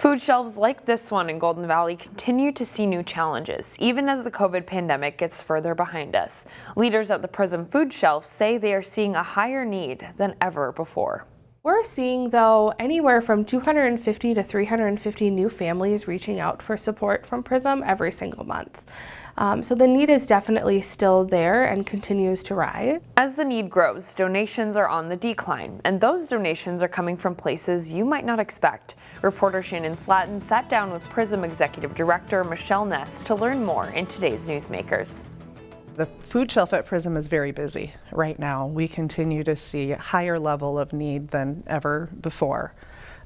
Food shelves like this one in Golden Valley continue to see new challenges, even as the COVID pandemic gets further behind us. Leaders at the PRISM food shelf say they are seeing a higher need than ever before. We're seeing, though, anywhere from 250 to 350 new families reaching out for support from PRISM every single month. So the need is definitely still there and continues to rise. As the need grows, donations are on the decline, and those donations are coming from places you might not expect. Reporter Shannon Slatton sat down with PRISM Executive Director Michelle Ness to learn more in today's Newsmakers. The food shelf at PRISM is very busy right now. We continue to see a higher level of need than ever before.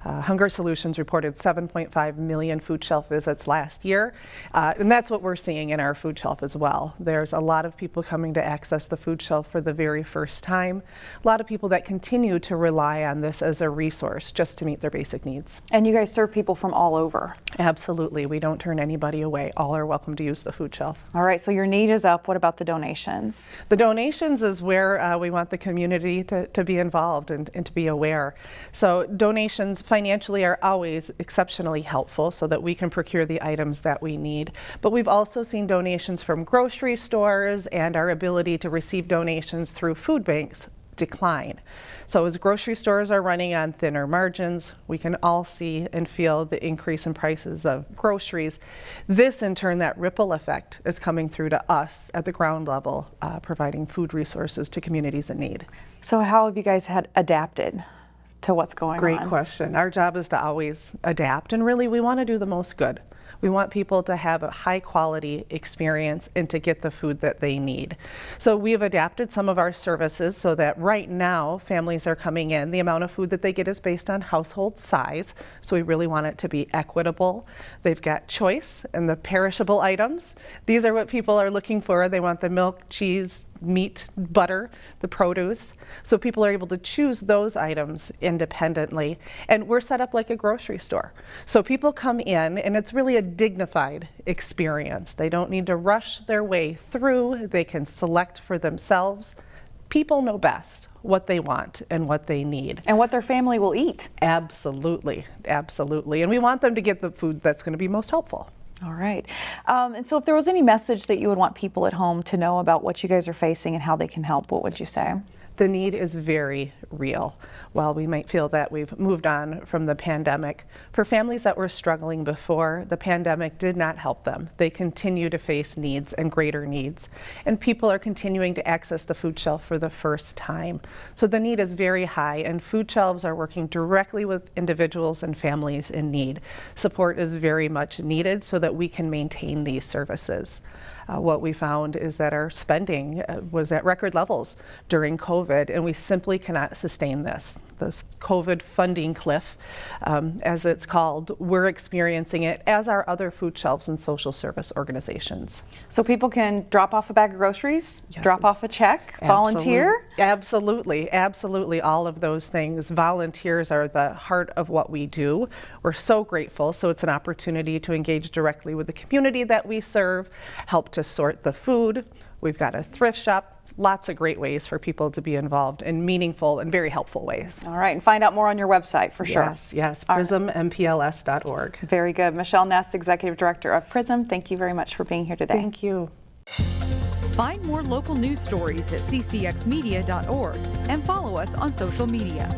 Hunger Solutions reported 7.5 million food shelf visits last year, and that's what we're seeing in our food shelf as well. There's a lot of people coming to access the food shelf for the very first time. A lot of people that continue to rely on this as a resource just to meet their basic needs. And you guys serve people from all over? Absolutely. We don't turn anybody away. All are welcome to use the food shelf. All right, so your need is up. What about the donations? The donations is where we want the community to be involved and to be aware. So donations financially are always exceptionally helpful so that we can procure the items that we need. But we've also seen donations from grocery stores, and our ability to receive donations through food banks decline. So as grocery stores are running on thinner margins, we can all see and feel the increase in prices of groceries. This, in turn, that ripple effect is coming through to us at the ground level, providing food resources to communities in need. So how have you guys adapted to what's going on? Great question. Our job is to always adapt, and really we want to do the most good. We want people to have a high quality experience and to get the food that they need. So we've adapted some of our services so that right now families are coming in. The amount of food that they get is based on household size. So we really want it to be equitable. They've got choice in the perishable items. These are what people are looking for. They want the milk, cheese, meat, butter, the produce. So people are able to choose those items independently. And we're set up like a grocery store. So people come in and it's really a dignified experience. They don't need to rush their way through. They can select for themselves. People know best what they want and what they need. And what their family will eat. Absolutely, absolutely. And we want them to get the food that's going to be most helpful. All right. And so if there was any message that you would want people at home to know about what you guys are facing and how they can help, what would you say? The need is very real. While we might feel that we've moved on from the pandemic, for families that were struggling before, the pandemic did not help them. They continue to face needs and greater needs, and people are continuing to access the food shelf for the first time. So the need is very high, and food shelves are working directly with individuals and families in need. Support is very much needed so that we can maintain these services. What we found is that our spending was at record levels during COVID, and we simply cannot sustain this COVID funding cliff, as it's called. We're experiencing it, as are other food shelves and social service organizations. So people can drop off a bag of groceries, yes, drop off a check, volunteer? Absolutely, absolutely, all of those things. Volunteers are the heart of what we do. We're so grateful, so it's an opportunity to engage directly with the community that we serve, help to sort the food. We've got a thrift shop. Lots of great ways for people to be involved in meaningful and very helpful ways. All right, and find out more on your website for sure. Yes, prismmpls.org. Very good. Michelle Ness, Executive Director of PRISM, thank you very much for being here today. Thank you. Find more local news stories at ccxmedia.org and follow us on social media.